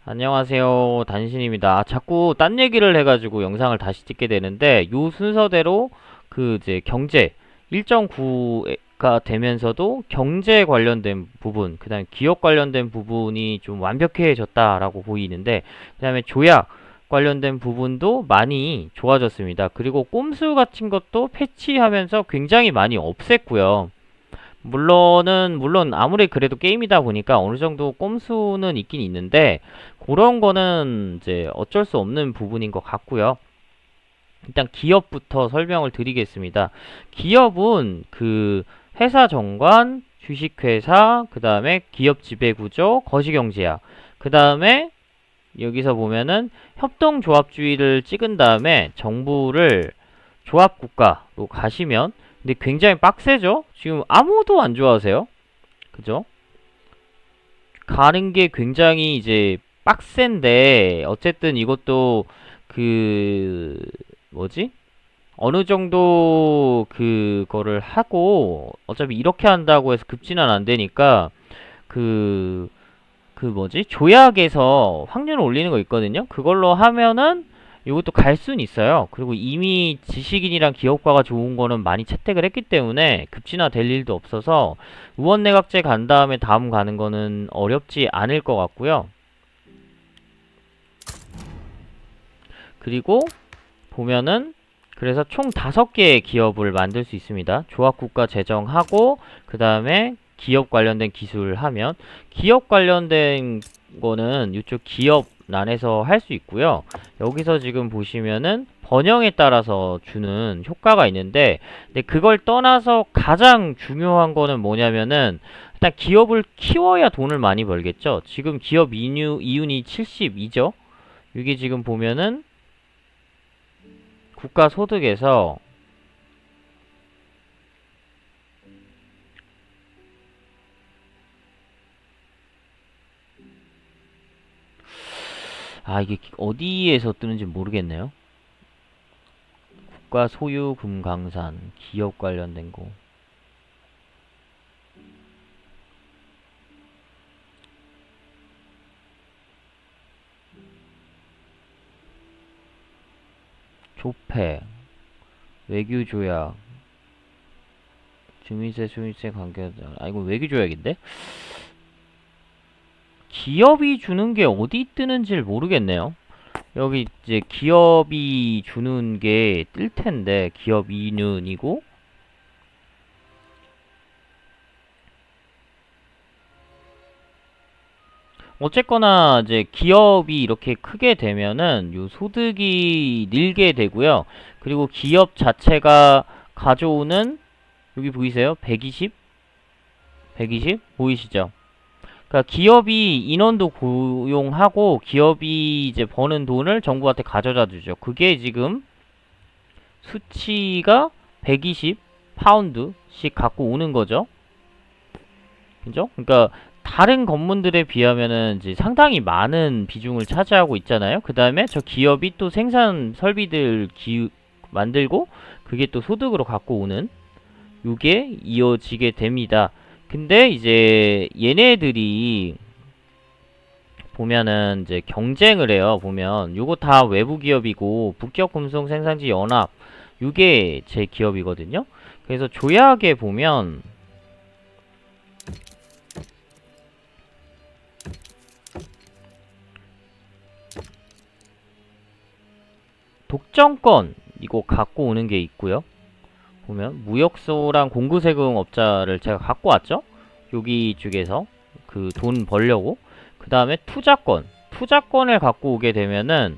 안녕하세요. 단신입니다. 자꾸 딴 얘기를 해가지고 영상을 다시 찍게 되는데, 요 순서대로 이제 경제 1.9가 되면서도 경제 관련된 부분, 그 다음에 기업 관련된 부분이 좀 완벽해졌다라고 보이는데, 그 다음에 조약 관련된 부분도 많이 좋아졌습니다. 그리고 꼼수 같은 것도 패치하면서 굉장히 많이 없앴고요. 물론 아무리 그래도 게임이다 보니까 어느 정도 꼼수는 있긴 있는데 그런 거는 이제 어쩔 수 없는 부분인 것 같고요. 일단 기업부터 설명을 드리겠습니다. 기업은 회사 정관, 주식회사, 그 다음에 기업 지배구조, 거시경제학, 그 다음에 여기서 보면은 협동조합주의를 찍은 다음에 정부를 조합국가로 가시면, 근데 굉장히 빡세죠? 지금 아무도 안 좋아하세요. 그죠? 가는 게 굉장히 이제 빡센데, 어쨌든 이것도 그 뭐지? 어느 정도 그거를 하고, 어차피 이렇게 한다고 해서 급진은 안 되니까 그 뭐지? 조약에서 확률을 올리는 거 있거든요. 그걸로 하면은 이것도 갈 수는 있어요. 그리고 이미 지식인이랑 기업가가 좋은 거는 많이 채택을 했기 때문에 급진화 될 일도 없어서 의원내각제 간 다음에 다음 가는 거는 어렵지 않을 것 같고요. 그리고 보면은 그래서 총 5개의 기업을 만들 수 있습니다. 조합국가 제정하고 그 다음에 기업 관련된 기술을 하면, 기업 관련된 거는 이쪽 기업란에서 할 수 있고요. 여기서 지금 보시면은 번영에 따라서 주는 효과가 있는데, 근데 그걸 떠나서 가장 중요한 거는 뭐냐면은, 일단 기업을 키워야 돈을 많이 벌겠죠. 지금 기업 이윤이 72죠. 이게 지금 보면은 국가소득에서 이게 어디에서 뜨는지 모르겠네요. 국가 소유 금강산 기업 관련된 거. 조폐, 외교조약, 주민세, 수민세 관계. 이거 외교조약인데? 기업이 주는 게 어디 뜨는지를 모르겠네요. 여기 이제 기업이 주는 게 뜰 텐데, 기업 이윤이고, 어쨌거나 이제 기업이 이렇게 크게 되면은 요 소득이 늘게 되고요. 그리고 기업 자체가 가져오는, 여기 보이세요? 120? 120? 보이시죠? 그러니까 기업이 인원도 고용하고 기업이 이제 버는 돈을 정부한테 가져다 주죠. 그게 지금 수치가 120 파운드씩 갖고 오는 거죠. 그죠? 그러니까 다른 건물들에 비하면은 이제 상당히 많은 비중을 차지하고 있잖아요. 그 다음에 저 기업이 또 생산 설비들 만들고 그게 또 소득으로 갖고 오는, 요게 이어지게 됩니다. 근데 이제 얘네들이 보면은 이제 경쟁을 해요. 보면 요거 다 외부 기업이고 북격 금속 생산지 연합, 요게 제 기업이거든요. 그래서 조약에 보면 독점권 이거 갖고 오는 게 있고요. 보면 무역소랑 공구세금업자를 제가 갖고 왔죠. 여기 쪽에서 그 돈 벌려고. 그 다음에 투자권을 갖고 오게 되면은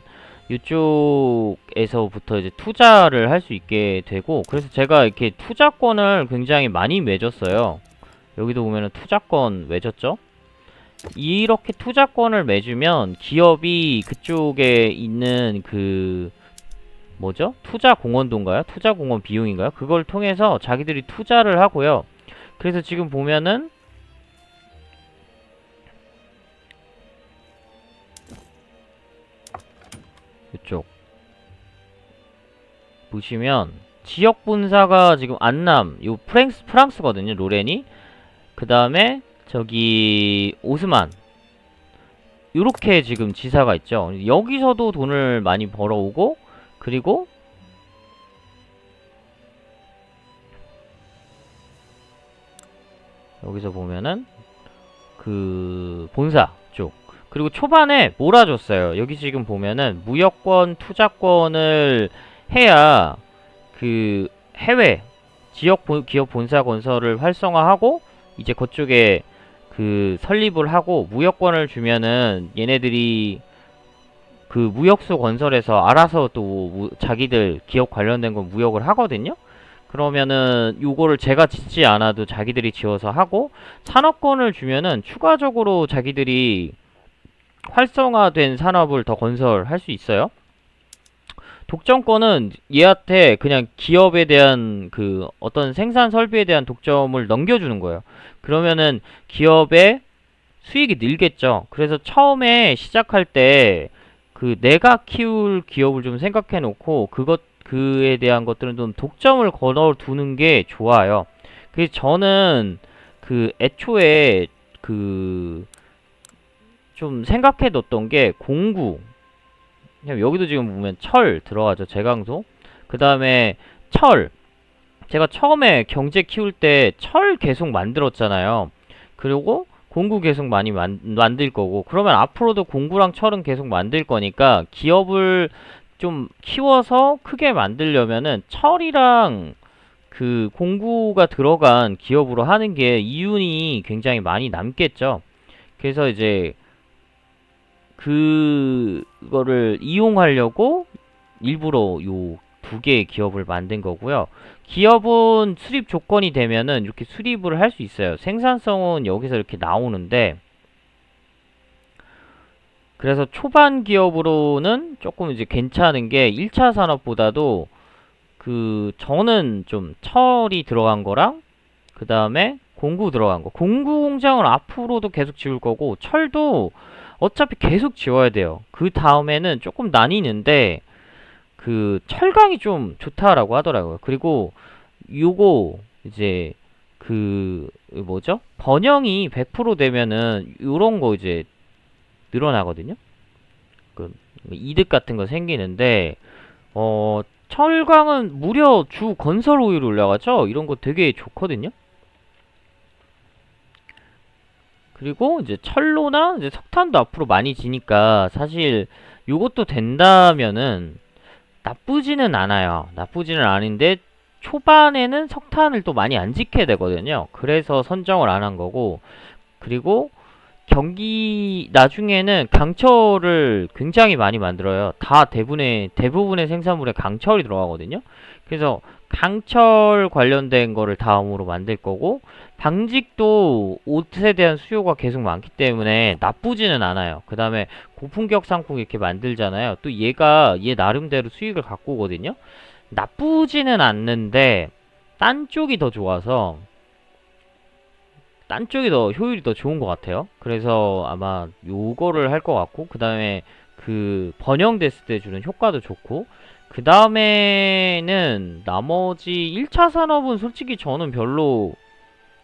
이쪽에서부터 이제 투자를 할 수 있게 되고, 그래서 제가 이렇게 투자권을 굉장히 많이 맺었어요. 여기도 보면은 투자권 맺었죠. 이렇게 투자권을 맺으면 기업이 그쪽에 있는 뭐죠? 투자 공원도인가요? 투자 공원 비용인가요? 그걸 통해서 자기들이 투자를 하고요. 그래서 지금 보면은 이쪽 보시면 지역 분사가 지금 안남, 요 프랑스거든요. 로렌이. 그 다음에 저기 오스만, 요렇게 지금 지사가 있죠. 여기서도 돈을 많이 벌어오고, 그리고 여기서 보면은 그 본사 쪽, 그리고 초반에 몰아줬어요. 여기 지금 보면은 무역권, 투자권을 해야 그 해외 기업 본사 건설을 활성화하고, 이제 그쪽에 그 설립을 하고, 무역권을 주면은 얘네들이 그 무역소 건설에서 알아서 또 자기들 기업 관련된 건 무역을 하거든요. 그러면은 요거를 제가 짓지 않아도 자기들이 지어서 하고, 산업권을 주면은 추가적으로 자기들이 활성화된 산업을 더 건설할 수 있어요. 독점권은 얘한테 그냥 기업에 대한 그 어떤 생산 설비에 대한 독점을 넘겨주는 거예요. 그러면은 기업의 수익이 늘겠죠. 그래서 처음에 시작할 때 그 내가 키울 기업을 좀 생각해 놓고, 그에 대한 것들은 좀 독점을 걸어 두는 게 좋아요. 그래서 저는 그 애초에 그 좀 생각해 뒀던 게 공구, 그냥 여기도 지금 보면 철 들어가죠. 제강소. 그 다음에 철. 제가 처음에 경제 키울 때 철 계속 만들었잖아요. 그리고 공구 계속 많이 만들 거고, 그러면 앞으로도 공구랑 철은 계속 만들 거니까 기업을 좀 키워서 크게 만들려면은 철이랑 그 공구가 들어간 기업으로 하는 게 이윤이 굉장히 많이 남겠죠. 그래서 이제 그거를 이용하려고 일부러 요 두 개의 기업을 만든 거고요. 기업은 수립 조건이 되면은 이렇게 수립을 할 수 있어요. 생산성은 여기서 이렇게 나오는데, 그래서 초반 기업으로는 조금 이제 괜찮은 게 1차 산업보다도 그 저는 좀 철이 들어간 거랑 그 다음에 공구 들어간 거. 공구 공장을 앞으로도 계속 지을 거고, 철도 어차피 계속 지어야 돼요. 그 다음에는 조금 나뉘는데 그 철강이 좀 좋다라고 하더라고요. 그리고 요거 이제 그 뭐죠? 번영이 100% 되면은 요런 거 이제 늘어나거든요. 그 이득 같은 거 생기는데, 철강은 무려 주 건설 오율이 올라가죠. 이런 거 되게 좋거든요. 그리고 이제 철로나 이제 석탄도 앞으로 많이 지니까 사실 요것도 된다면은 나쁘지는 않아요. 나쁘지는 않은데 초반에는 석탄을 또 많이 안 짓게 되거든요. 그래서 선정을 안 한 거고, 그리고 경기 나중에는 강철을 굉장히 많이 만들어요. 다 대부분의 생산물에 강철이 들어가거든요. 그래서 강철 관련된 거를 다음으로 만들 거고, 방직도 옷에 대한 수요가 계속 많기 때문에 나쁘지는 않아요. 그 다음에 고품격 상품 이렇게 만들잖아요. 또 얘 나름대로 수익을 갖고 오거든요. 나쁘지는 않는데 딴 쪽이 더 좋아서, 딴 쪽이 더 효율이 더 좋은 것 같아요. 그래서 아마 요거를 할 것 같고, 그 다음에 그 번영됐을 때 주는 효과도 좋고, 그 다음에는 나머지 1차 산업은 솔직히 저는 별로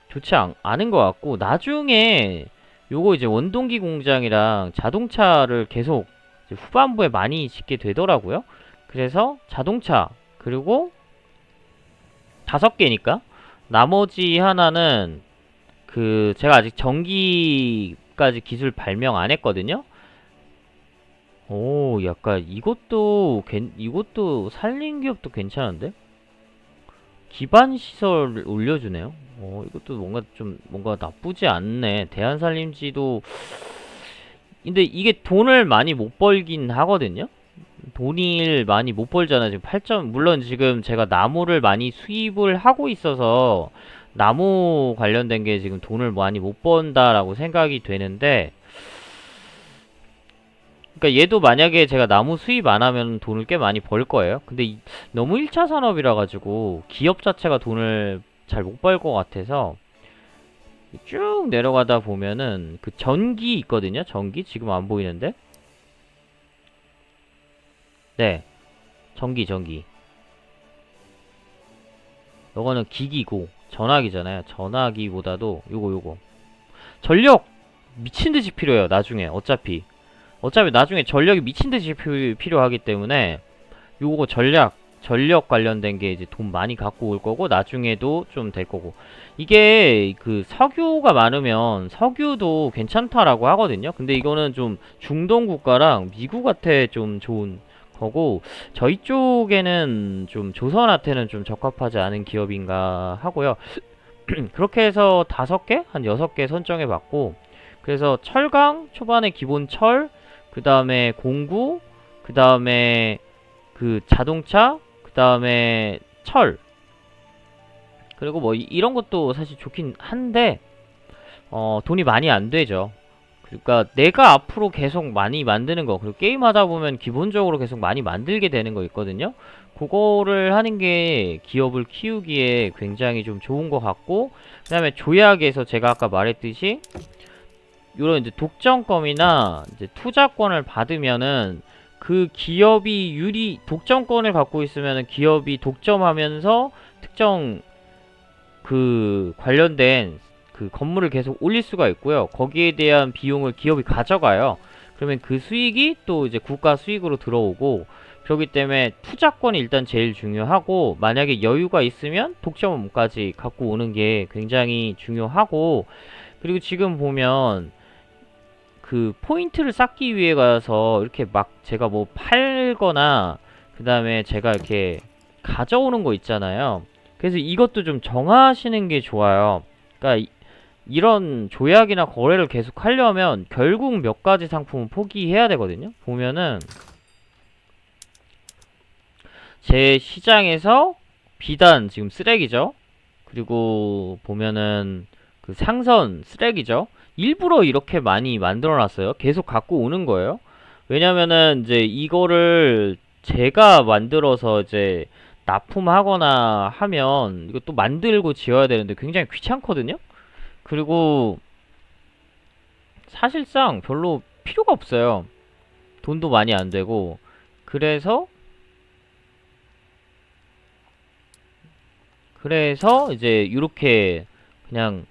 좋지 않은 것 같고, 나중에 요거 이제 원동기 공장이랑 자동차를 계속 이제 후반부에 많이 짓게 되더라고요. 그래서 자동차, 그리고 5개니까 나머지 하나는 그 제가 아직 전기까지 기술 발명 안 했거든요. 오, 약간 이것도 산림 기업도 괜찮은데? 기반 시설 올려주네요. 이것도 뭔가 나쁘지 않네. 대한산림지도. 근데 이게 돈을 많이 못 벌긴 하거든요. 돈을 많이 못 벌잖아. 지금 8점, 물론 지금 제가 나무를 많이 수입을 하고 있어서 나무 관련된 게 지금 돈을 많이 못 번다라고 생각이 되는데, 그러니까 얘도 만약에 제가 나무 수입 안 하면 돈을 꽤 많이 벌 거예요. 근데 너무 1차 산업이라 가지고 기업 자체가 돈을 잘 못 벌 것 같아서, 쭉 내려가다 보면은 그 전기 있거든요. 전기 지금 안 보이는데, 네, 전기. 요거는 기기고 전화기잖아요. 전화기보다도 요거 전력 미친듯이 필요해요. 나중에 어차피 어차피 나중에 전력이 미친듯이 필요하기 때문에 요거 전력 관련된 게 이제 돈 많이 갖고 올 거고, 나중에도 좀 될 거고. 이게 그 석유가 많으면 석유도 괜찮다라고 하거든요. 근데 이거는 좀 중동 국가랑 미국한테 좀 좋은 거고, 저희 쪽에는 좀 조선한테는 좀 적합하지 않은 기업인가 하고요. 그렇게 해서 5개? 한 6개 선정해 봤고, 그래서 철강, 초반에 기본 철, 그 다음에 공구, 그 다음에 그 자동차, 그 다음에 철, 그리고 뭐 이런 것도 사실 좋긴 한데 돈이 많이 안 되죠. 그러니까 내가 앞으로 계속 많이 만드는 거, 그리고 게임 하다 보면 기본적으로 계속 많이 만들게 되는 거 있거든요. 그거를 하는 게 기업을 키우기에 굉장히 좀 좋은 것 같고, 그 다음에 조약에서 제가 아까 말했듯이 요런 이제 독점권이나 이제 투자권을 받으면은 그 기업이 독점권을 갖고 있으면은 기업이 독점하면서 특정 그 관련된 그 건물을 계속 올릴 수가 있고요. 거기에 대한 비용을 기업이 가져가요. 그러면 그 수익이 또 이제 국가 수익으로 들어오고, 그렇기 때문에 투자권이 일단 제일 중요하고, 만약에 여유가 있으면 독점까지 갖고 오는 게 굉장히 중요하고, 그리고 지금 보면 그 포인트를 쌓기 위해 가서 이렇게 막 제가 뭐 팔거나 그 다음에 제가 이렇게 가져오는 거 있잖아요. 그래서 이것도 좀 정하시는 게 좋아요. 그러니까 이런 조약이나 거래를 계속 하려면 결국 몇 가지 상품은 포기해야 되거든요. 보면은 제 시장에서 비단 지금 쓰레기죠. 그리고 보면은 그 상선 쓰레기죠. 일부러 이렇게 많이 만들어 놨어요. 계속 갖고 오는 거예요. 왜냐면은 이제 이거를 제가 만들어서 이제 납품하거나 하면 이것도 만들고 지어야 되는데 굉장히 귀찮거든요. 그리고 사실상 별로 필요가 없어요. 돈도 많이 안 되고. 그래서 이제 이렇게 그냥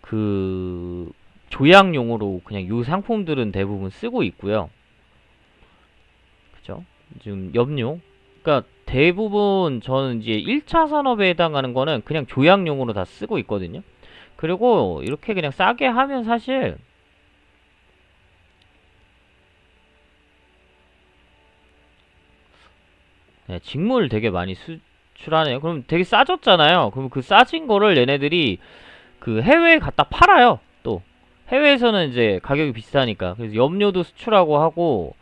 그 조약용으로 그냥 요 상품들은 대부분 쓰고 있고요. 그죠? 지금 염료. 그러니까 대부분 저는 이제 1차 산업에 해당하는 거는 그냥 조약용으로 다 쓰고 있거든요. 그리고 이렇게 그냥 싸게 하면 사실 네, 직물 되게 많이 수출하네요. 그럼 되게 싸졌잖아요. 그럼 그 싸진 거를 얘네들이 그 해외에 갖다 팔아요. 또 해외에서는 이제 가격이 비싸니까. 그래서 염료도 수출하고 하고,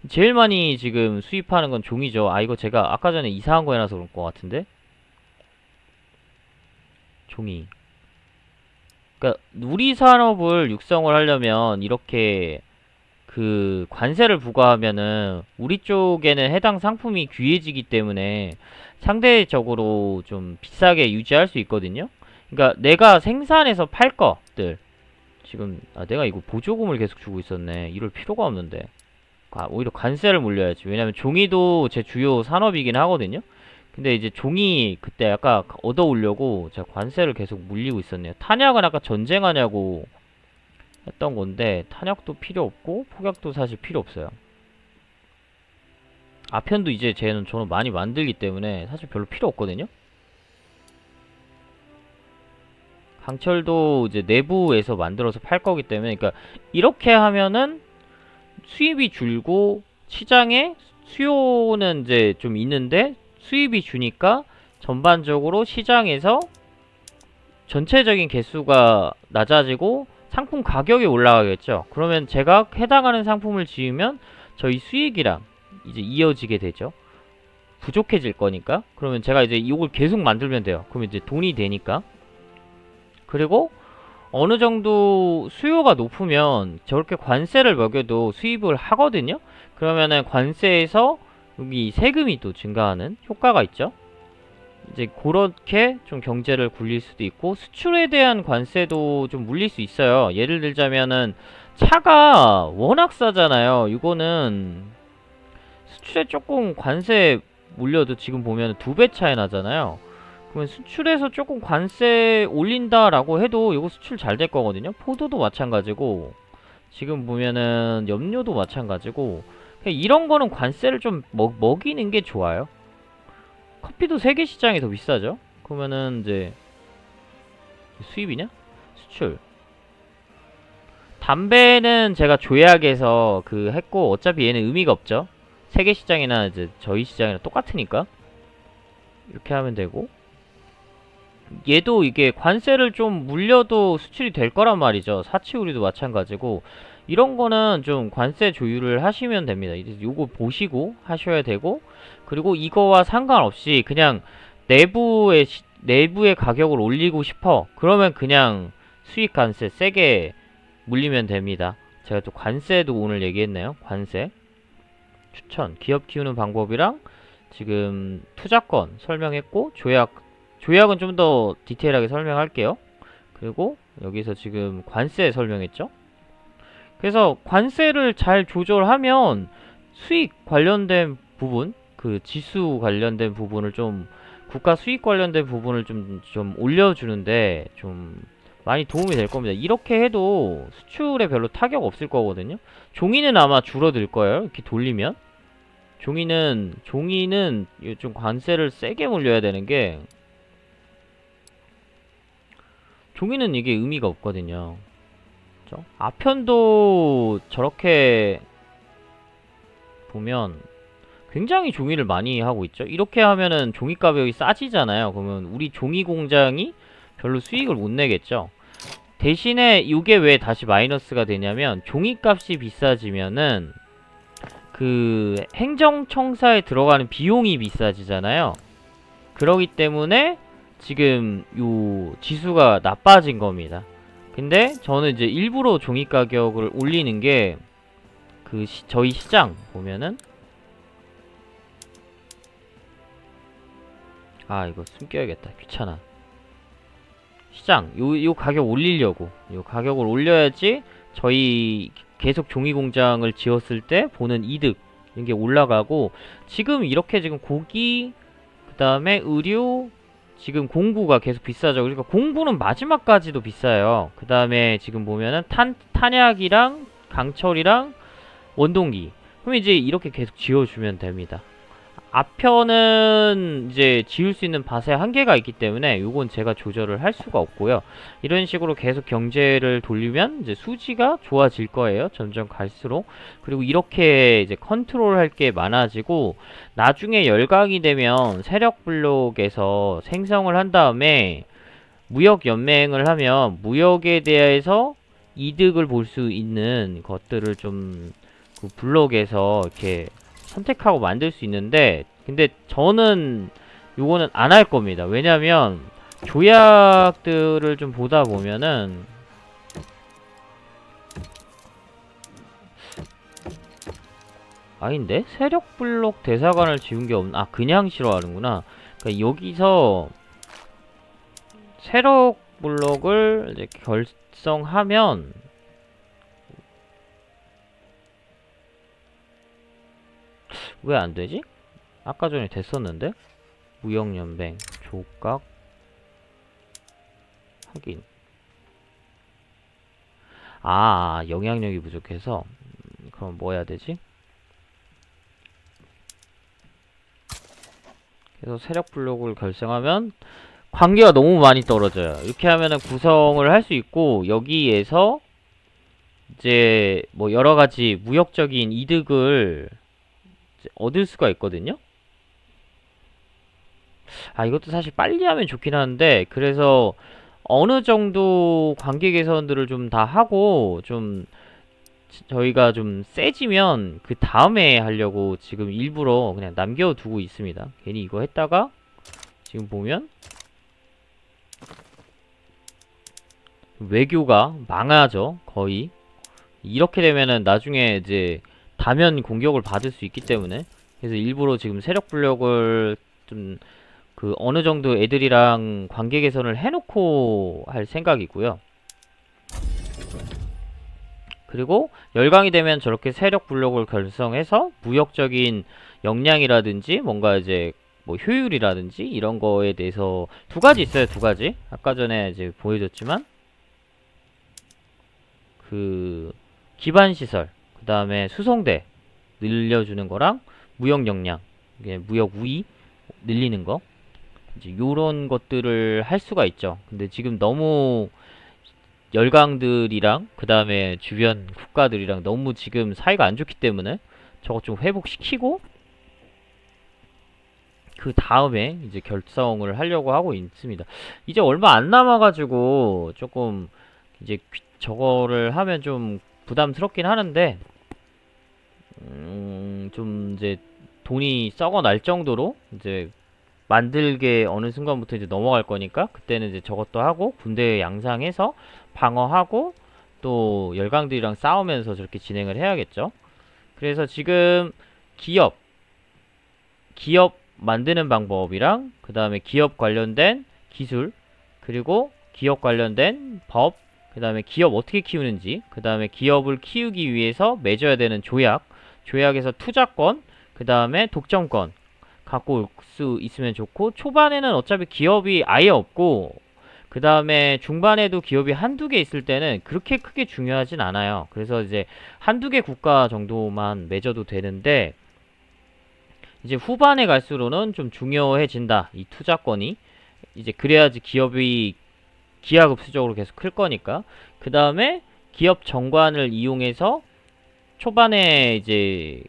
제일 많이 지금 수입하는 건 종이죠. 아, 이거 제가 아까 전에 이상한 거 해놔서 그럴 것 같은데. 종이. 그러니까 우리 산업을 육성을 하려면 이렇게 그 관세를 부과하면은 우리 쪽에는 해당 상품이 귀해지기 때문에 상대적으로 좀 비싸게 유지할 수 있거든요. 그러니까 내가 생산해서 팔 것들, 지금 내가 이거 보조금을 계속 주고 있었네. 이럴 필요가 없는데. 오히려 관세를 물려야지. 왜냐면 종이도 제 주요 산업이긴 하거든요. 근데 이제 종이 그때 아까 얻어오려고 제가 관세를 계속 물리고 있었네요. 탄약은 아까 전쟁하냐고 했던 건데, 탄약도 필요 없고 폭약도 사실 필요 없어요. 아편도 이제 저는 많이 만들기 때문에 사실 별로 필요 없거든요. 강철도 이제 내부에서 만들어서 팔 거기 때문에, 그러니까 이렇게 하면은 수입이 줄고 시장에 수요는 이제 좀 있는데 수입이 주니까 전반적으로 시장에서 전체적인 개수가 낮아지고 상품 가격이 올라가겠죠. 그러면 제가 해당하는 상품을 지으면 저희 수익이랑 이제 이어지게 되죠. 부족해질 거니까. 그러면 제가 이제 이걸 계속 만들면 돼요. 그러면 이제 돈이 되니까. 그리고 어느 정도 수요가 높으면 저렇게 관세를 매겨도 수입을 하거든요. 그러면은 관세에서 여기 세금이 또 증가하는 효과가 있죠. 이제 그렇게 좀 경제를 굴릴 수도 있고, 수출에 대한 관세도 좀 물릴 수 있어요. 예를 들자면은 차가 워낙 싸잖아요. 이거는 수출에 조금 관세 물려도 지금 보면 2배 차이 나잖아요. 그러면 수출에서 조금 관세 올린다라고 해도 이거 수출 잘 될 거거든요. 포도도 마찬가지고, 지금 보면은 염료도 마찬가지고 그냥 이런 거는 관세를 좀 먹이는 게 좋아요. 커피도 세계 시장이 더 비싸죠? 그러면은 이제 수입이냐? 수출. 담배는 제가 조약에서 그 했고 어차피 얘는 의미가 없죠. 세계 시장이나 이제 저희 시장이랑 똑같으니까 이렇게 하면 되고 얘도 이게 관세를 좀 물려도 수출이 될 거란 말이죠. 사치우리도 마찬가지고 이런 거는 좀 관세 조율을 하시면 됩니다. 이제 요거 보시고 하셔야 되고 그리고 이거와 상관없이 그냥 내부의 가격을 올리고 싶어. 그러면 그냥 수익 관세 세게 물리면 됩니다. 제가 또 관세도 오늘 얘기했네요. 관세 추천 기업 키우는 방법이랑 지금 투자권 설명했고 조약은 좀 더 디테일하게 설명할게요. 그리고 여기서 지금 관세 설명했죠. 그래서 관세를 잘 조절하면 수익 관련된 부분, 그 지수 관련된 부분을 좀 국가 수익 관련된 부분을 좀 올려주는데 좀 많이 도움이 될 겁니다. 이렇게 해도 수출에 별로 타격 없을 거거든요. 종이는 아마 줄어들 거예요. 이렇게 돌리면. 종이는 좀 관세를 세게 물려야 되는 게 종이는 이게 의미가 없거든요. 그렇죠? 아편도 저렇게 보면 굉장히 종이를 많이 하고 있죠. 이렇게 하면은 종이 가격이 싸지잖아요. 그러면 우리 종이 공장이 별로 수익을 못 내겠죠. 대신에 이게 왜 다시 마이너스가 되냐면 종이값이 비싸지면은 그 행정청사에 들어가는 비용이 비싸지잖아요. 그러기 때문에 지금 요 지수가 나빠진 겁니다. 근데 저는 이제 일부러 종이 가격을 올리는 게 그 저희 시장 보면은 아 이거 숨겨야겠다. 귀찮아. 시장 요 가격 올리려고 요 가격을 올려야지 저희 계속 종이 공장을 지었을 때 보는 이득 이런 게 올라가고 지금 이렇게 지금 고기 그 다음에 의류 지금 공구가 계속 비싸죠. 그러니까 공구는 마지막까지도 비싸요. 그 다음에 지금 보면은 탄약이랑 강철이랑 원동기 그럼 이제 이렇게 계속 지어주면 됩니다. 앞편은 이제 지을 수 있는 밭에 한계가 있기 때문에 요건 제가 조절을 할 수가 없고요. 이런 식으로 계속 경제를 돌리면 이제 수지가 좋아질 거예요. 점점 갈수록. 그리고 이렇게 이제 컨트롤 할 게 많아지고 나중에 열강이 되면 세력 블록에서 생성을 한 다음에 무역 연맹을 하면 무역에 대해서 이득을 볼 수 있는 것들을 좀 그 블록에서 이렇게 선택하고 만들 수 있는데 근데 저는 요거는 안 할 겁니다. 왜냐면 조약들을 좀 보다 보면은 아닌데? 세력 블록 대사관을 지운 게 없나? 아 그냥 싫어하는구나. 그러니까 여기서 세력 블록을 이제 결성하면 왜 안 되지? 아까 전에 됐었는데? 무역연맹, 조각, 확인. 영향력이 부족해서. 그럼 뭐 해야 되지? 그래서 세력 블록을 결성하면 관계가 너무 많이 떨어져요. 이렇게 하면은 구성을 할 수 있고, 여기에서 이제 뭐 여러가지 무역적인 이득을 얻을 수가 있거든요? 이것도 사실 빨리 하면 좋긴 한데, 그래서 어느 정도 관계 개선들을 좀 다 하고, 좀 저희가 좀 세지면 그 다음에 하려고 지금 일부러 그냥 남겨두고 있습니다. 괜히 이거 했다가 지금 보면 외교가 망하죠. 거의. 이렇게 되면은 나중에 이제 다면 공격을 받을 수 있기 때문에 그래서 일부러 지금 세력 블록을 좀 그 어느 정도 애들이랑 관계 개선을 해놓고 할 생각이고요. 그리고 열강이 되면 저렇게 세력 블록을 결성해서 무역적인 역량이라든지 뭔가 이제 뭐 효율이라든지 이런 거에 대해서 두 가지 있어요. 두 가지. 아까 전에 이제 보여줬지만 그 기반시설, 그 다음에 수송대 늘려주는 거랑 무역 역량, 이게 무역 우위 늘리는 거, 이제 요런 것들을 할 수가 있죠. 근데 지금 너무 열강들이랑 그 다음에 주변 국가들이랑 너무 지금 사이가 안 좋기 때문에 저거 좀 회복시키고 그 다음에 이제 결성을 하려고 하고 있습니다. 이제 얼마 안 남아가지고 조금 이제 저거를 하면 좀 부담스럽긴 하는데 좀 이제 돈이 썩어 날 정도로 이제 만들게 어느 순간부터 이제 넘어갈 거니까 그때는 이제 저것도 하고 군대 양상해서 방어하고 또 열강들이랑 싸우면서 저렇게 진행을 해야겠죠. 그래서 지금 기업 기업 만드는 방법이랑 그 다음에 기업 관련된 기술 그리고 기업 관련된 법 그 다음에 기업 어떻게 키우는지 그 다음에 기업을 키우기 위해서 맺어야 되는 조약에서 투자권 그 다음에 독점권 갖고 올 수 있으면 좋고 초반에는 어차피 기업이 아예 없고 그 다음에 중반에도 기업이 한두 개 있을 때는 그렇게 크게 중요하진 않아요. 그래서 이제 한두 개 국가 정도만 맺어도 되는데 이제 후반에 갈수록은 좀 중요해진다. 이 투자권이. 이제 그래야지 기업이 기하급수적으로 계속 클 거니까. 그 다음에 기업 정관을 이용해서 초반에 이제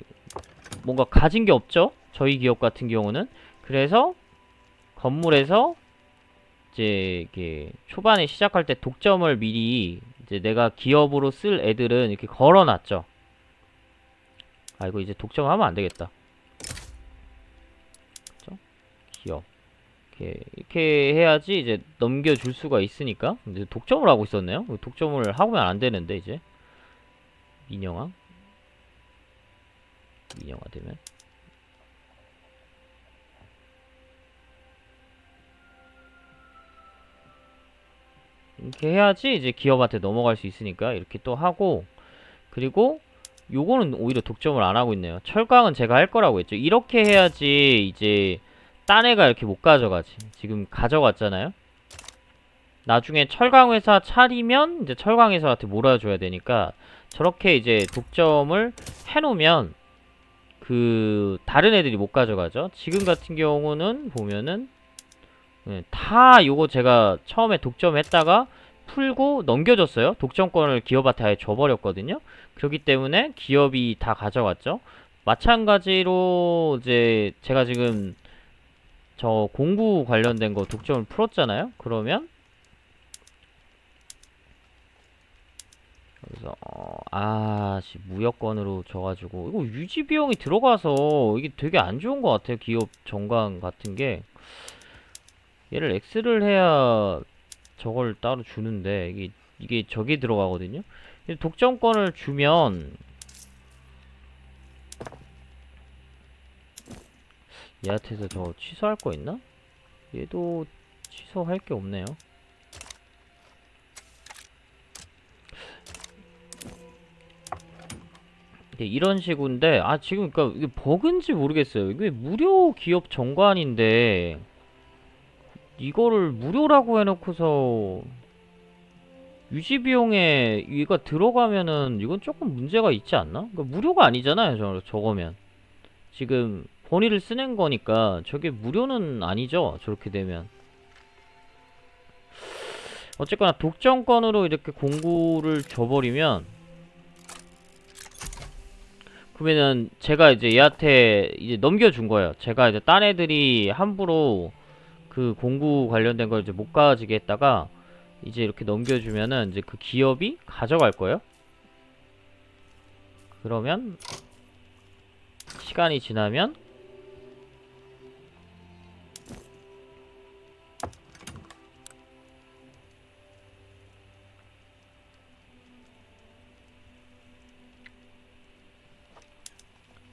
뭔가 가진 게 없죠. 저희 기업 같은 경우는. 그래서 건물에서 이제 이렇게 초반에 시작할 때 독점을 미리 이제 내가 기업으로 쓸 애들은 이렇게 걸어놨죠. 아 이거 이제 독점하면 안 되겠다. 그쵸? 기업 이렇게 해야지 이제 넘겨줄 수가 있으니까. 근데 독점을 하고 있었네요. 독점을 하면 안 되는데 이제 민영화 되면 이렇게 해야지 이제 기업한테 넘어갈 수 있으니까 이렇게 또 하고 그리고 요거는 오히려 독점을 안 하고 있네요. 철강은 제가 할 거라고 했죠. 이렇게 해야지 이제 딴 애가 이렇게 못 가져가지. 지금 가져갔잖아요. 나중에 철강 회사 차리면 이제 철강 회사한테 몰아줘야 되니까 저렇게 이제 독점을 해놓으면 그 다른 애들이 못 가져가죠. 지금 같은 경우는 보면은 다 요거 제가 처음에 독점했다가 풀고 넘겨줬어요. 독점권을 기업한테 아예 줘버렸거든요. 그렇기 때문에 기업이 다 가져갔죠. 마찬가지로 이제 제가 지금 저 공구 관련된 거 독점을 풀었잖아요. 그러면 그래서 아씨 무역권으로 줘가지고 이거 유지 비용이 들어가서 이게 되게 안 좋은 것 같아요. 기업 정관 같은 게 얘를 X를 해야 저걸 따로 주는데 이게 저기 들어가거든요. 독점권을 주면 얘한테서 저 취소할 거 있나? 얘도 취소할 게 없네요. 이런 식인데 지금 그러니까 이게 버그인지 모르겠어요. 이게 무료 기업 정관인데 이거를 무료라고 해놓고서 유지 비용에 이거 들어가면은 이건 조금 문제가 있지 않나? 그러니까 무료가 아니잖아요. 저거면 지금 본의를 쓰는 거니까 저게 무료는 아니죠. 저렇게 되면 어쨌거나 독점권으로 이렇게 공구를 줘버리면 그러면은 제가 이제 얘한테 이제 넘겨준 거예요. 제가 이제 딴 애들이 함부로 그 공구 관련된 걸 이제 못 가지게 했다가 이제 이렇게 넘겨주면은 이제 그 기업이 가져갈 거예요. 그러면 시간이 지나면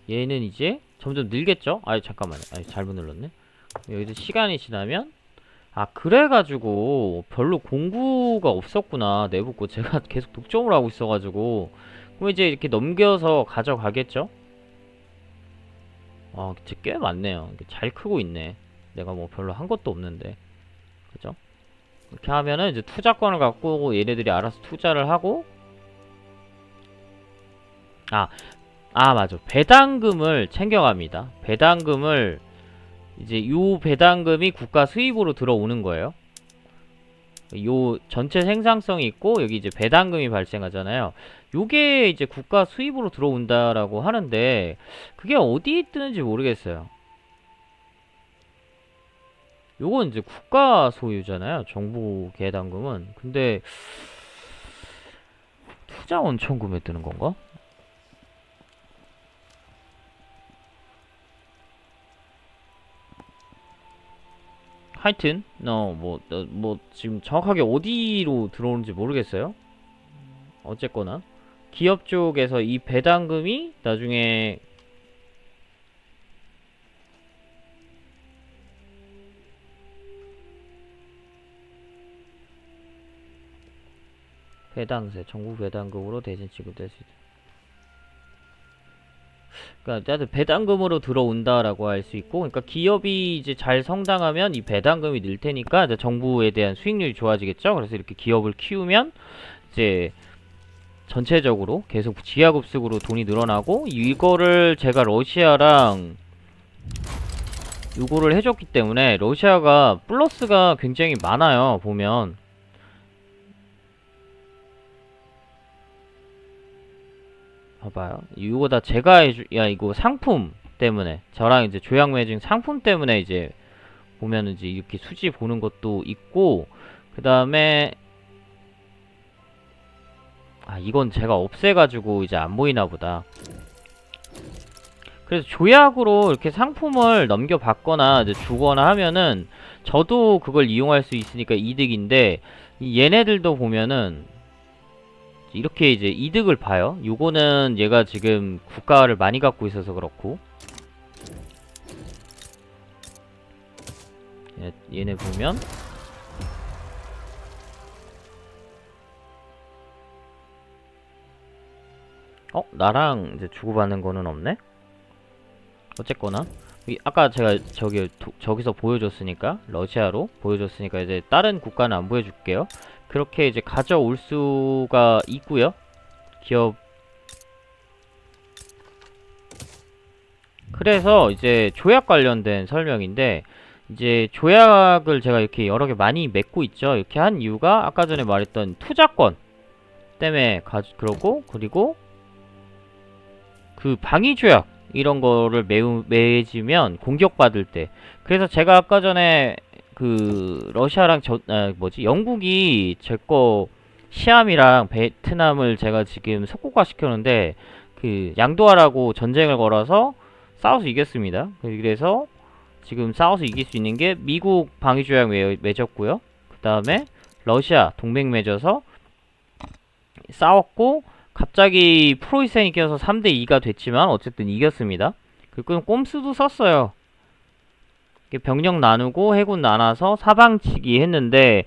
얘는 이제 점점 늘겠죠? 잠깐만요. 잘못 눌렀네. 여기서 시간이 지나면 그래가지고 별로 공구가 없었구나. 내부 거 제가 계속 독점을 하고 있어가지고 그럼 이제 이렇게 넘겨서 가져가겠죠? 진짜 꽤 많네요. 잘 크고 있네. 내가 뭐 별로 한 것도 없는데 그죠? 이렇게 하면은 이제 투자권을 갖고 얘네들이 알아서 투자를 하고 아, 맞아. 배당금을 챙겨갑니다. 배당금을 이제 요 배당금이 국가 수입으로 들어오는 거예요. 요 전체 생산성이 있고 여기 이제 배당금이 발생하잖아요. 요게 이제 국가 수입으로 들어온다라고 하는데 그게 어디에 뜨는지 모르겠어요. 요건 이제 국가 소유잖아요. 정부 배당금은. 근데 투자원 청구에 뜨는 건가? 하여튼 뭐 지금 정확하게 어디로 들어오는지 모르겠어요. 어쨌거나 기업 쪽에서 이 배당금이 나중에 배당세, 정부 배당금으로 대신 지급될 수 있다. 그러니까 배당금으로 들어온다라고 할 수 있고, 그러니까 기업이 이제 잘 성장하면 이 배당금이 늘 테니까 이제 정부에 대한 수익률이 좋아지겠죠. 그래서 이렇게 기업을 키우면 이제 전체적으로 계속 지하급수로 돈이 늘어나고, 이거를 제가 러시아랑 요거를 해줬기 때문에 러시아가 플러스가 굉장히 많아요. 보면 봐봐요. 이거 다 제가 이거 상품 때문에 저랑 이제 조약 맺은 상품 때문에 이제 보면은 이제 이렇게 수지 보는 것도 있고, 그 다음에 이건 제가 없애가지고 이제 안 보이나 보다. 그래서 조약으로 이렇게 상품을 넘겨받거나 이제 주거나 하면은 저도 그걸 이용할 수 있으니까 이득인데, 얘네들도 보면은 이렇게 이제 이득을 봐요. 요거는 얘가 지금 국가를 많이 갖고 있어서 그렇고, 얘네 보면 나랑 이제 주고받는 거는 없네? 어쨌거나 아까 제가 저기서 보여줬으니까, 러시아로 보여줬으니까 이제 다른 국가는 안 보여줄게요. 그렇게 이제 가져올 수가 있고요. 기업. 그래서 이제 조약 관련된 설명인데, 이제 조약을 제가 이렇게 여러 개 많이 맺고 있죠. 이렇게 한 이유가 아까 전에 말했던 투자권 때문에 그리고 그 방위 조약 이런 거를 맺으면 공격받을 때. 그래서 제가 아까 전에 그 러시아랑 영국이 제 거 시암이랑 베트남을 제가 지금 석고가 시켰는데, 그 양도하라고 전쟁을 걸어서 싸워서 이겼습니다. 그래서 지금 싸워서 이길 수 있는 게 미국 방위조약 맺었고요. 그 다음에 러시아 동맹 맺어서 싸웠고, 갑자기 프로이센이 껴서 3대2가 됐지만 어쨌든 이겼습니다. 그리고 꼼수도 썼어요. 병력 나누고 해군 나눠서 사방치기 했는데,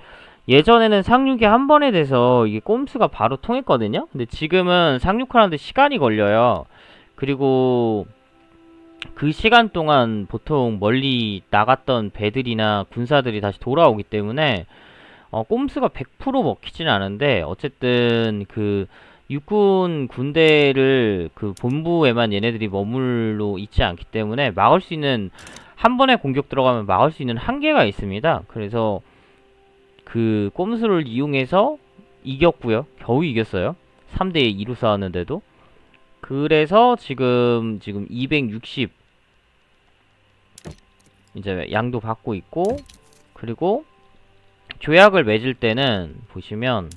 예전에는 상륙이 한 번에 돼서 이게 꼼수가 바로 통했거든요. 근데 지금은 상륙하는데 시간이 걸려요. 그리고 그 시간 동안 보통 멀리 나갔던 배들이나 군사들이 다시 돌아오기 때문에 꼼수가 100% 먹히진 않은데, 어쨌든 그 육군 군대를 그 본부에만 얘네들이 머물러 있지 않기 때문에 막을 수 있는, 한 번에 공격 들어가면 막을 수 있는 한계가 있습니다. 그래서 그 꼼수를 이용해서 이겼고요. 겨우 이겼어요. 3대2로 싸웠는데도. 그래서 지금 260 이제 양도 받고 있고, 그리고 조약을 맺을 때는 보시면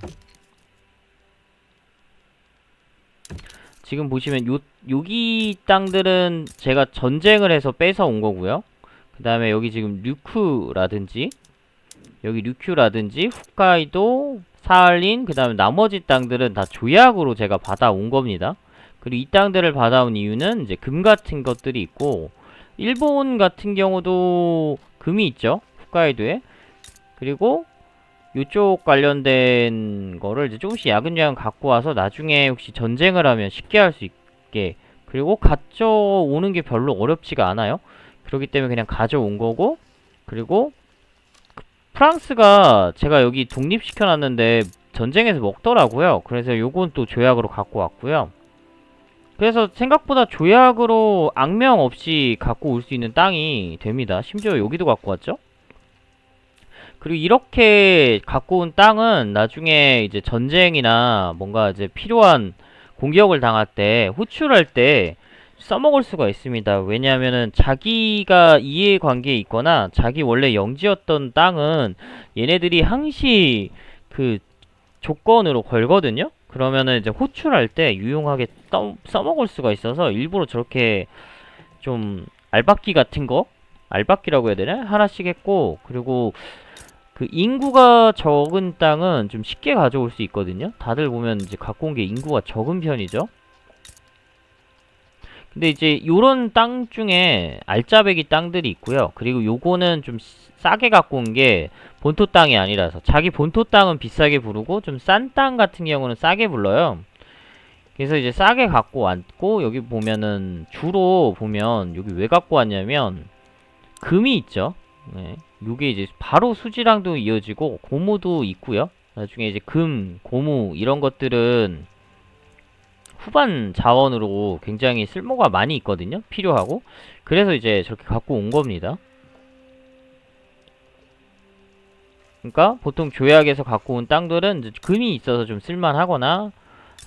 지금 보시면 여기 땅들은 제가 전쟁을 해서 뺏어 온 거고요. 그 다음에 여기 지금 류큐라든지 홋카이도, 사할린, 그 다음에 나머지 땅들은 다 조약으로 제가 받아온 겁니다. 그리고 이 땅들을 받아온 이유는 이제 금 같은 것들이 있고, 일본 같은 경우도 금이 있죠. 홋카이도에. 그리고 요쪽 관련된 거를 이제 조금씩 야금야금 갖고 와서 나중에 혹시 전쟁을 하면 쉽게 할 수 있게, 그리고 가져오는 게 별로 어렵지가 않아요. 그렇기 때문에 그냥 가져온 거고, 그리고 프랑스가 제가 여기 독립시켜놨는데 전쟁에서 먹더라고요. 그래서 요건 또 조약으로 갖고 왔고요. 그래서 생각보다 조약으로 악명 없이 갖고 올 수 있는 땅이 됩니다. 심지어 여기도 갖고 왔죠? 그리고 이렇게 갖고 온 땅은 나중에 이제 전쟁이나 뭔가 이제 필요한 공격을 당할 때, 호출할 때 써먹을 수가 있습니다. 왜냐하면은 자기가 이해관계에 있거나 자기 원래 영지였던 땅은 얘네들이 항시 그 조건으로 걸거든요? 그러면은 이제 호출할 때 유용하게 써먹을 수가 있어서 일부러 저렇게 좀 알박기 같은 거? 알박기라고 해야 되나? 하나씩 했고, 그리고 그 인구가 적은 땅은 좀 쉽게 가져올 수 있거든요? 다들 보면 이제 갖고 온 게 인구가 적은 편이죠? 근데 이제 요런 땅 중에 알짜배기 땅들이 있고요. 그리고 요거는 좀 싸게 갖고 온 게 본토 땅이 아니라서, 자기 본토 땅은 비싸게 부르고 좀 싼 땅 같은 경우는 싸게 불러요. 그래서 이제 싸게 갖고 왔고, 여기 보면은 주로 보면 여기 왜 갖고 왔냐면 금이 있죠. 네. 요게 이제 바로 수지랑도 이어지고 고무도 있고요. 나중에 이제 금, 고무 이런 것들은 후반 자원으로 굉장히 쓸모가 많이 있거든요. 필요하고. 그래서 이제 저렇게 갖고 온 겁니다. 그러니까 보통 조약에서 갖고 온 땅들은 이제 금이 있어서 좀 쓸만하거나,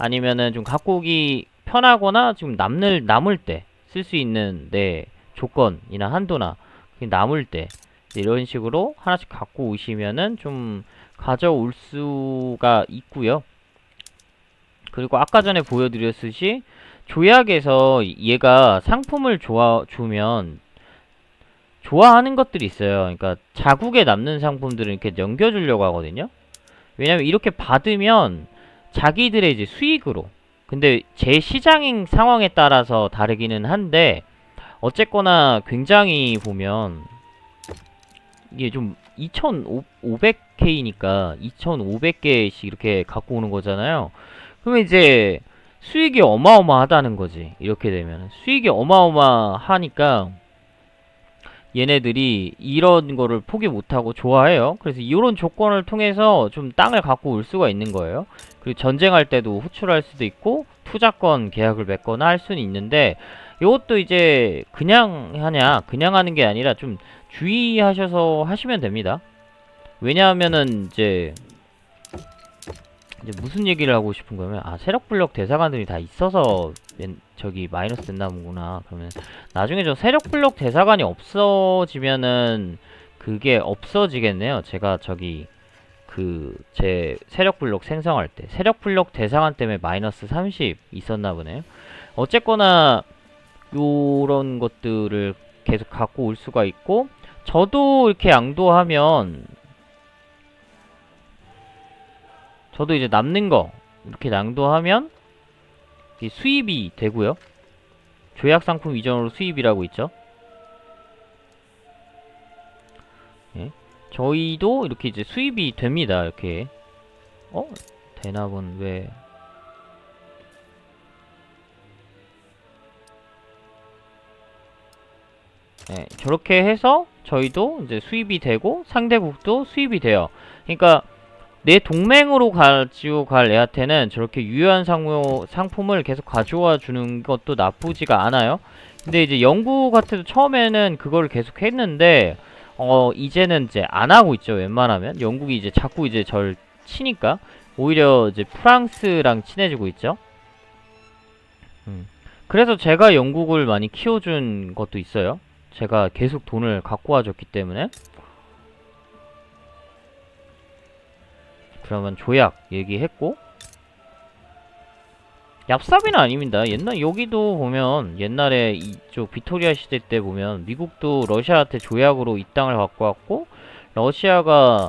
아니면은 좀 갖고 오기 편하거나 좀 남을 때 쓸 수 있는 조건이나 한도나 남을 때 이런 식으로 하나씩 갖고 오시면은 좀 가져올 수가 있고요. 그리고 아까 전에 보여드렸듯이 조약에서 얘가 상품을 주면 좋아하는 것들이 있어요. 그러니까 자국에 남는 상품들을 이렇게 넘겨주려고 하거든요. 왜냐면 이렇게 받으면 자기들의 이제 수익으로, 근데 제 시장 상황에 따라서 다르기는 한데 어쨌거나 굉장히 보면 이게 좀 2500K니까 2500개씩 이렇게 갖고 오는 거잖아요. 그러면 이제 수익이 어마어마하다는 거지. 이렇게 되면 수익이 어마어마하니까 얘네들이 이런 거를 포기 못하고 좋아해요. 그래서 이런 조건을 통해서 좀 땅을 갖고 올 수가 있는 거예요. 그리고 전쟁할 때도 호출할 수도 있고 투자권 계약을 맺거나 할 수는 있는데, 이것도 이제 그냥 하는 게 아니라 좀 주의하셔서 하시면 됩니다. 왜냐하면은 이제 무슨 얘기를 하고 싶은 거냐면, 세력블록 대사관들이 다 있어서 저기 마이너스 됐나 보구나. 그러면 나중에 저 세력블록 대사관이 없어지면은 그게 없어지겠네요. 제가 저기 제 세력블록 생성할 때 세력블록 대사관 때문에 마이너스 30 있었나 보네요. 어쨌거나 요런 것들을 계속 갖고 올 수가 있고, 저도 이렇게 양도하면 저도 이제 남는 거 이렇게 양도하면 수입이 되고요. 조약 상품 이전으로 수입이라고 있죠. 예. 저희도 이렇게 이제 수입이 됩니다. 이렇게. 대납은 왜? 예, 저렇게 해서 저희도 이제 수입이 되고 상대국도 수입이 돼요. 그러니까 내 동맹으로 가지고 갈 애한테는 저렇게 유효한 상품을 계속 가져와 주는 것도 나쁘지가 않아요. 근데 이제 영국 같아도 처음에는 그걸 계속 했는데 이제는 이제 안 하고 있죠. 웬만하면 영국이 이제 자꾸 이제 절 치니까 오히려 이제 프랑스랑 친해지고 있죠. 그래서 제가 영국을 많이 키워준 것도 있어요. 제가 계속 돈을 갖고 와줬기 때문에. 그러면 조약 얘기했고, 얍삽이는 아닙니다. 여기도 보면 옛날에 이쪽 빅토리아 시대 때 보면 미국도 러시아한테 조약으로 이 땅을 갖고 왔고, 러시아가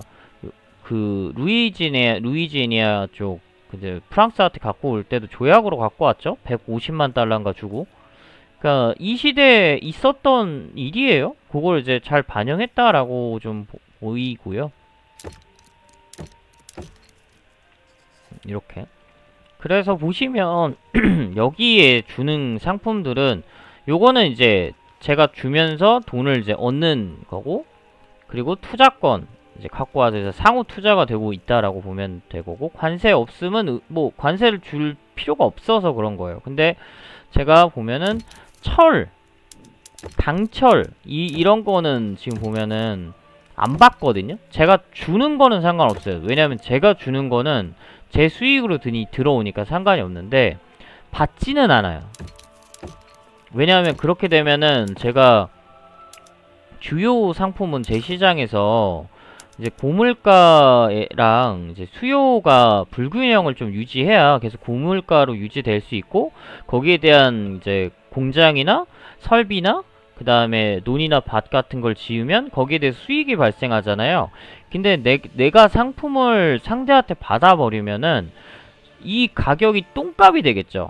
그 루이지애니아 쪽 이제 프랑스한테 갖고 올 때도 조약으로 갖고 왔죠. 150만 달러인가 주고. 그러니까 이 시대에 있었던 일이에요. 그걸 이제 잘 반영했다라고 좀 보이고요. 이렇게. 그래서 보시면 여기에 주는 상품들은 요거는 이제 제가 주면서 돈을 이제 얻는 거고, 그리고 투자권 이제 갖고 와서 상호 투자가 되고 있다라고 보면 되고, 관세 없으면 뭐 관세를 줄 필요가 없어서 그런 거예요. 근데 제가 보면은 철, 강철 이런 거는 지금 보면은 안 받거든요. 제가 주는 거는 상관없어요. 왜냐면 제가 주는 거는 제 수익으로 들어오니까 상관이 없는데 받지는 않아요. 왜냐하면 그렇게 되면은 제가 주요 상품은 제 시장에서 이제 고물가랑 이제 수요가 불균형을 좀 유지해야 계속 고물가로 유지될 수 있고, 거기에 대한 이제 공장이나 설비나 그 다음에 논이나 밭 같은 걸 지으면 거기에 대해서 수익이 발생하잖아요. 근데 내가 상품을 상대한테 받아버리면은 이 가격이 똥값이 되겠죠.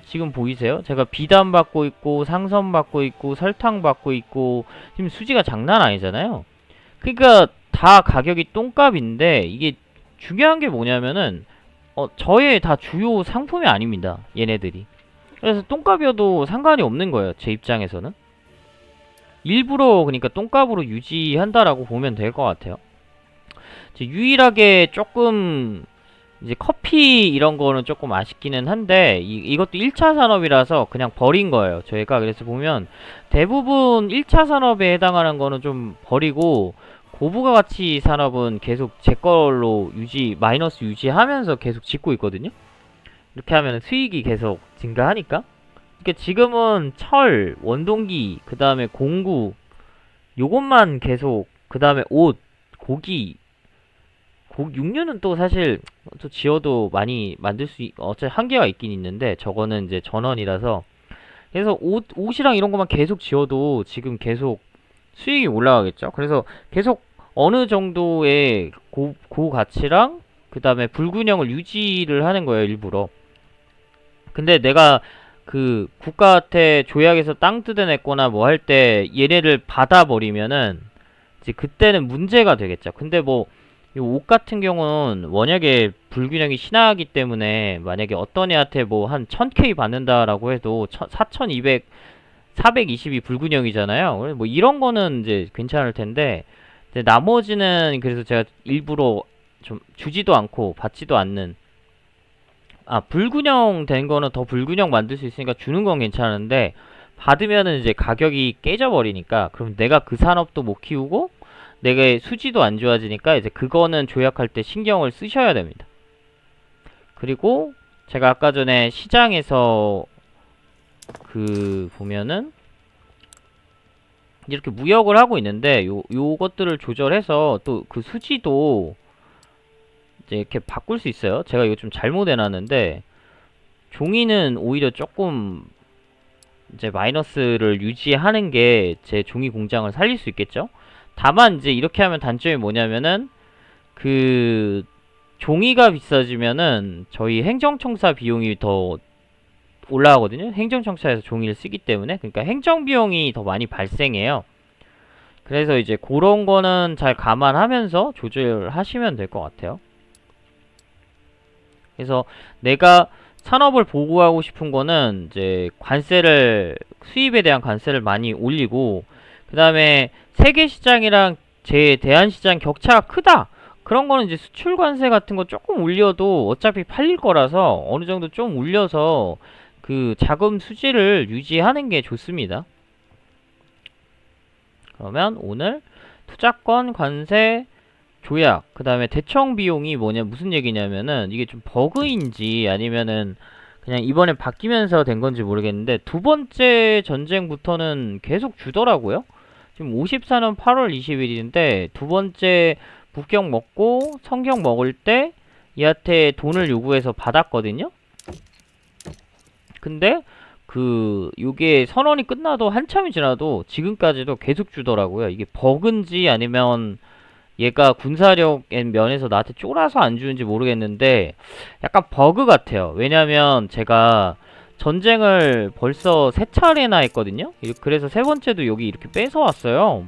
지금 보이세요? 제가 비단 받고 있고 상선 받고 있고 설탕 받고 있고 지금 수지가 장난 아니잖아요. 그러니까 다 가격이 똥값인데, 이게 중요한 게 뭐냐면은 저의 다 주요 상품이 아닙니다, 얘네들이. 그래서 똥값이어도 상관이 없는 거예요, 제 입장에서는. 일부러 그러니까 똥값으로 유지한다라고 보면 될 것 같아요. 유일하게 조금 이제 커피 이런 거는 조금 아쉽기는 한데, 이것도 1차 산업이라서 그냥 버린 거예요, 저희가. 그래서 보면 대부분 1차 산업에 해당하는 거는 좀 버리고, 고부가가치 산업은 계속 제 걸로 마이너스 유지하면서 계속 짓고 있거든요. 이렇게 하면 수익이 계속 증가하니까. 그러니까 지금은 철, 원동기, 그 다음에 공구, 요것만 계속, 그 다음에 옷, 고기, 육류는 또 사실 또 지어도 많이 만들 어차피 한계가 있긴 있는데, 저거는 이제 전원이라서. 그래서 옷이랑 이런 것만 계속 지어도 지금 계속 수익이 올라가겠죠. 그래서 계속 어느 정도의 고가치랑 그 다음에 불균형을 유지를 하는 거예요, 일부러. 근데 내가 그 국가한테 조약에서 땅 뜯어냈거나 뭐 할 때 얘네를 받아버리면은 이제 그때는 문제가 되겠죠. 근데 뭐 이 옷 같은 경우는 워낙에 불균형이 심하기 때문에, 만약에 어떤 애한테 뭐 한 1000K 받는다라고 해도 4200, 420이 불균형이잖아요. 뭐 이런 거는 이제 괜찮을 텐데, 이제 나머지는 그래서 제가 일부러 좀 주지도 않고 받지도 않는, 불균형 된 거는 더 불균형 만들 수 있으니까 주는 건 괜찮은데, 받으면은 이제 가격이 깨져버리니까, 그럼 내가 그 산업도 못 키우고 내가 수지도 안 좋아지니까 이제 그거는 조약할 때 신경을 쓰셔야 됩니다. 그리고 제가 아까 전에 시장에서 보면은 이렇게 무역을 하고 있는데, 요것들을 조절해서 또 그 수지도 이제 이렇게 바꿀 수 있어요. 제가 이거 좀 잘못 해놨는데, 종이는 오히려 조금 이제 마이너스를 유지하는 게 제 종이 공장을 살릴 수 있겠죠. 다만 이제 이렇게 하면 단점이 뭐냐면은, 종이가 비싸지면은 저희 행정청사 비용이 더 올라가거든요. 행정청사에서 종이를 쓰기 때문에. 그러니까 행정비용이 더 많이 발생해요. 그래서 이제 그런 거는 잘 감안하면서 조절하시면 될 것 같아요. 그래서 내가 산업을 보호하고 싶은 거는 이제 수입에 대한 관세를 많이 올리고, 그 다음에 세계 시장이랑 제 대한 시장 격차가 크다, 그런 거는 이제 수출 관세 같은 거 조금 올려도 어차피 팔릴 거라서 어느 정도 좀 올려서 그 자금 수지를 유지하는 게 좋습니다. 그러면 오늘 투자권 관세 조약, 그 다음에 대청 비용이 무슨 얘기냐면은, 이게 좀 버그인지 아니면은 그냥 이번에 바뀌면서 된 건지 모르겠는데, 두 번째 전쟁부터는 계속 주더라고요. 지금 54년 8월 20일인데 두 번째 북경 먹고 성경 먹을 때 얘한테 돈을 요구해서 받았거든요. 근데 요게 선언이 끝나도 한참이 지나도 지금까지도 계속 주더라고요. 이게 버그인지 아니면 얘가 군사력 면에서 나한테 쫄아서 안 주는지 모르겠는데, 약간 버그 같아요. 왜냐면 제가 전쟁을 벌써 3차례나 했거든요. 그래서 세 번째도 여기 이렇게 뺏어왔어요.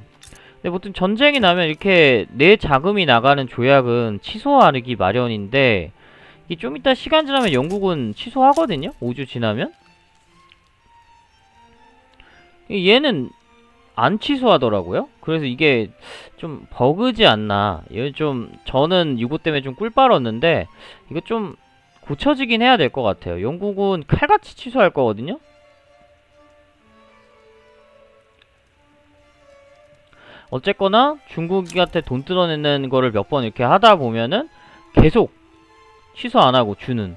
근데 보통 전쟁이 나면 이렇게 내 자금이 나가는 조약은 취소하기 마련인데, 이게 좀 이따 시간 지나면 영국은 취소하거든요. 5주 지나면. 얘는 안 취소하더라고요. 그래서 이게 좀 버그지 않나. 저는 이거 때문에 좀 꿀 빨았는데, 이거 좀 고쳐지긴 해야 될 것 같아요. 영국은 칼같이 취소할 거거든요. 어쨌거나 중국한테 돈 뜯어내는 거를 몇 번 이렇게 하다 보면은 계속 취소 안 하고 주는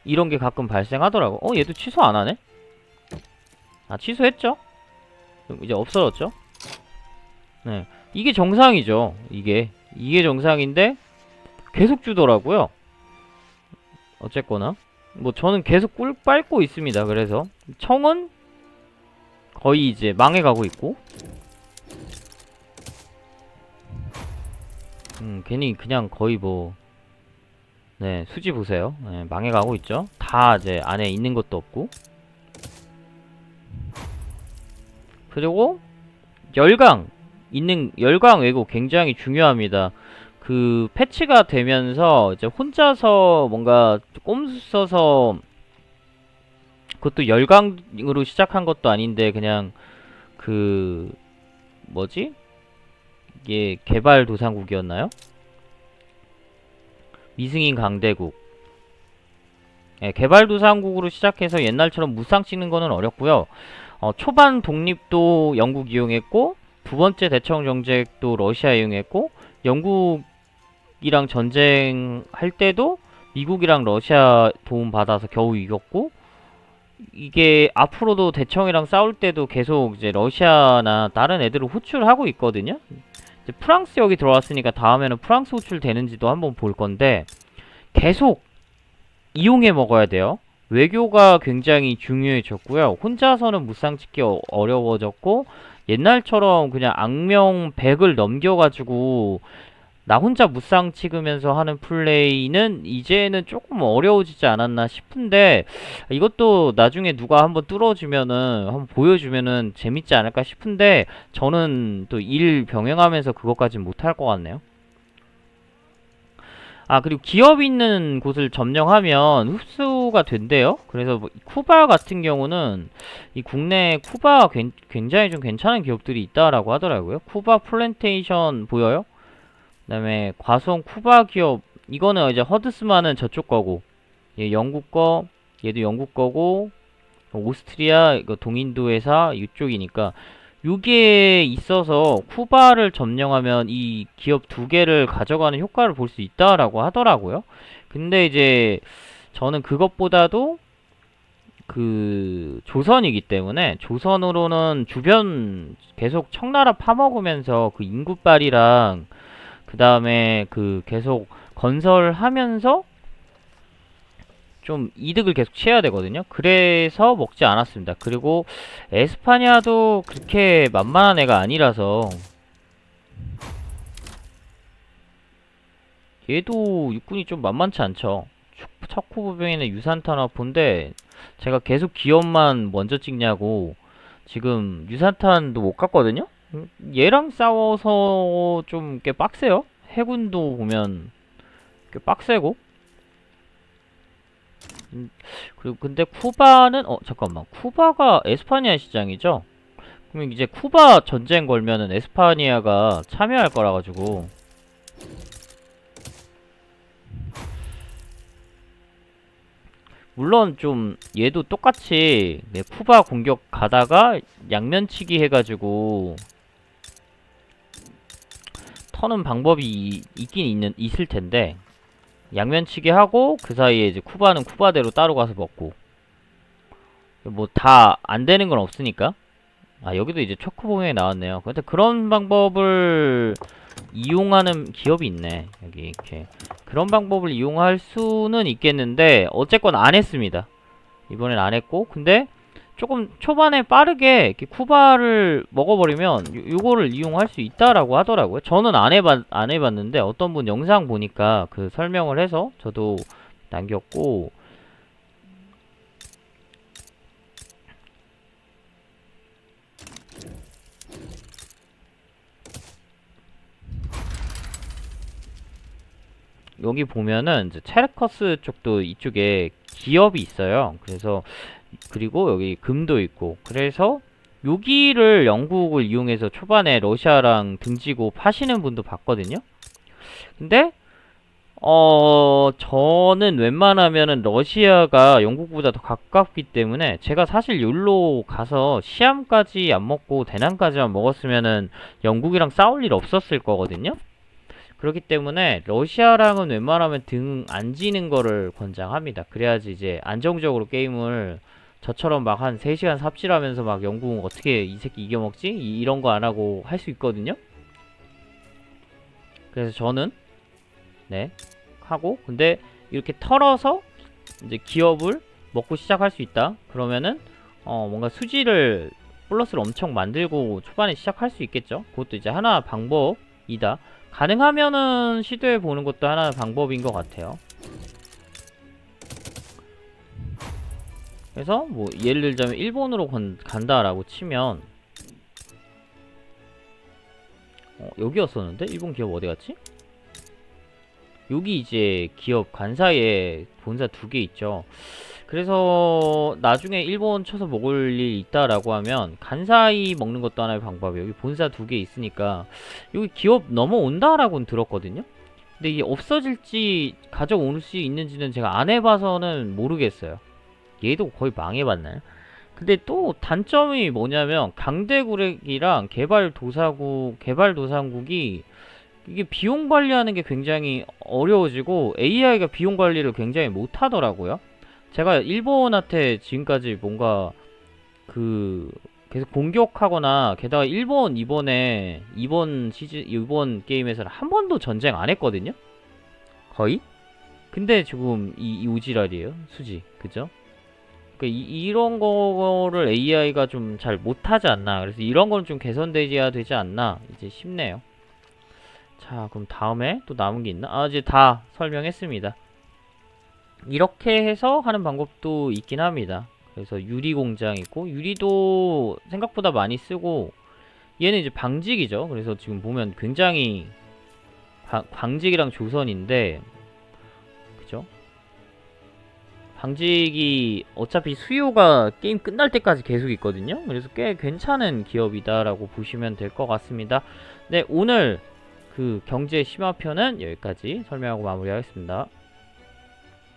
이런 게 가끔 발생하더라고. 얘도 취소 안 하네? 아, 취소했죠? 이제 없어졌죠? 네. 이게 정상이죠. 이게 정상인데 계속 주더라고요. 어쨌거나 뭐 저는 계속 꿀 빨고 있습니다. 그래서 청은 거의 이제 망해가고 있고, 괜히 그냥 거의 뭐, 네, 수지 보세요. 네, 망해가고 있죠. 다 이제 안에 있는 것도 없고. 그리고 열강 왜곡 굉장히 중요합니다. 그 패치가 되면서 이제 혼자서 뭔가 꼼수 써서, 그것도 열강으로 시작한 것도 아닌데 그냥 그 뭐지? 이게 개발도상국이었나요? 미승인 강대국. 예, 개발도상국으로 시작해서 옛날처럼 무쌍 찍는 거는 어렵고요. 초반 독립도 영국 이용했고, 두 번째 대청 정책도 러시아 이용했고, 영국이랑 전쟁할 때도 미국이랑 러시아 도움 받아서 겨우 이겼고, 이게 앞으로도 대청이랑 싸울 때도 계속 이제 러시아나 다른 애들을 호출하고 있거든요. 이제 프랑스 여기 들어왔으니까 다음에는 프랑스 호출 되는지도 한번 볼 건데, 계속 이용해 먹어야 돼요. 외교가 굉장히 중요해졌고요. 혼자서는 무쌍 찍기 어려워졌고, 옛날처럼 그냥 악명 100을 넘겨가지고 나 혼자 무쌍 찍으면서 하는 플레이는 이제는 조금 어려워지지 않았나 싶은데, 이것도 나중에 누가 한번 뚫어주면은, 한번 보여주면은 재밌지 않을까 싶은데, 저는 또 일 병행하면서 그것까진 못할 것 같네요. 아, 그리고 기업 있는 곳을 점령하면 흡수가 된대요. 그래서 뭐 쿠바 같은 경우는 이 국내 쿠바 굉장히 좀 괜찮은 기업들이 있다라고 하더라고요. 쿠바 플랜테이션 보여요? 그다음에 과수원 쿠바 기업, 이거는 이제 허드스만은 저쪽 거고, 얘 영국 거, 얘도 영국 거고, 오스트리아 이거 동인도 회사 이쪽이니까, 요게 있어서 쿠바를 점령하면 이 기업 두 개를 가져가는 효과를 볼 수 있다라고 하더라고요. 근데 이제 저는 그것보다도 그 조선이기 때문에, 조선으로는 주변 계속 청나라 파먹으면서 그 인구빨이랑 그 다음에 그 계속 건설하면서 좀 이득을 계속 취해야 되거든요. 그래서 먹지 않았습니다. 그리고 에스파냐도 그렇게 만만한 애가 아니라서, 얘도 육군이 좀 만만치 않죠. 척후부병이나 유산탄화포인데, 제가 계속 기업만 먼저 찍냐고 지금 유산탄도 못 갔거든요. 얘랑 싸워서 좀 꽤 빡세요. 해군도 보면 꽤 빡세고. 그리고 근데 쿠바는 잠깐만, 쿠바가 에스파니아 시장이죠? 그럼 이제 쿠바 전쟁 걸면은 에스파니아가 참여할 거라 가지고, 물론 좀 얘도 똑같이 쿠바 공격 가다가 양면치기 해가지고 터는 방법이 있을 텐데, 양면치기 하고 그 사이에 이제 쿠바는 쿠바대로 따로 가서 먹고, 뭐 다 안 되는 건 없으니까. 아, 여기도 이제 초코봉에 나왔네요. 근데 그런 방법을 이용하는 기업이 있네. 여기 이렇게 그런 방법을 이용할 수는 있겠는데, 어쨌건 안 했습니다. 이번엔 안 했고, 근데 조금 초반에 빠르게 이렇게 쿠바를 먹어버리면 요거를 이용할 수 있다라고 하더라고요. 저는 안 해봤는데 어떤 분 영상 보니까 그 설명을 해서 저도 남겼고, 여기 보면은 이제 체르커스 쪽도 이쪽에 기업이 있어요. 그래서 그리고 여기 금도 있고, 그래서 여기를 영국을 이용해서 초반에 러시아랑 등지고 파시는 분도 봤거든요. 근데 저는 웬만하면은 러시아가 영국보다 더 가깝기 때문에 제가 사실 여기로 가서 시암까지 안 먹고 대남까지만 먹었으면은 영국이랑 싸울 일 없었을 거거든요. 그렇기 때문에 러시아랑은 웬만하면 등 안 지는 거를 권장합니다. 그래야지 이제 안정적으로 게임을 저처럼 막 한 3시간 삽질하면서 막 영국 어떻게 이 새끼 이겨먹지? 이런 거 안 하고 할 수 있거든요. 그래서 저는 네 하고, 근데 이렇게 털어서 이제 기업을 먹고 시작할 수 있다 그러면은 뭔가 수지를 플러스를 엄청 만들고 초반에 시작할 수 있겠죠. 그것도 이제 하나 방법이다. 가능하면은 시도해 보는 것도 하나 방법인 것 같아요. 그래서 뭐 예를 들자면 일본으로 간다라고 치면 여기였었는데 일본 기업 어디 갔지? 여기 이제 기업 간사에 본사 2개 있죠. 그래서 나중에 일본 쳐서 먹을 일 있다라고 하면 간사이 먹는 것도 하나의 방법이에요. 여기 본사 2개 있으니까 여기 기업 넘어온다라고는 들었거든요. 근데 이게 없어질지 가져올 수 있는지는 제가 안 해봐서는 모르겠어요. 얘도 거의 망해봤나요? 근데 또 단점이 뭐냐면 강대구렉이랑 개발도상국이 이게 비용 관리하는 게 굉장히 어려워지고 AI가 비용 관리를 굉장히 못하더라고요. 제가 일본한테 지금까지 뭔가 그 계속 공격하거나, 게다가 일본 이번 게임에서는 한 번도 전쟁 안 했거든요. 거의. 근데 지금 이 우지랄이에요. 수지. 그죠? 그러니까 이런 거를 AI가 좀 잘 못하지 않나. 그래서 이런 건 좀 개선되어야 되지 않나 이제 싶네요. 자, 그럼 다음에 또 남은 게 있나? 이제 다 설명했습니다. 이렇게 해서 하는 방법도 있긴 합니다. 그래서 유리 공장 있고, 유리도 생각보다 많이 쓰고, 얘는 이제 방직이죠. 그래서 지금 보면 굉장히 방직이랑 조선인데, 그죠? 방직이 어차피 수요가 게임 끝날 때까지 계속 있거든요. 그래서 꽤 괜찮은 기업이다라고 보시면 될 것 같습니다. 네, 오늘 그 경제 심화편은 여기까지 설명하고 마무리하겠습니다.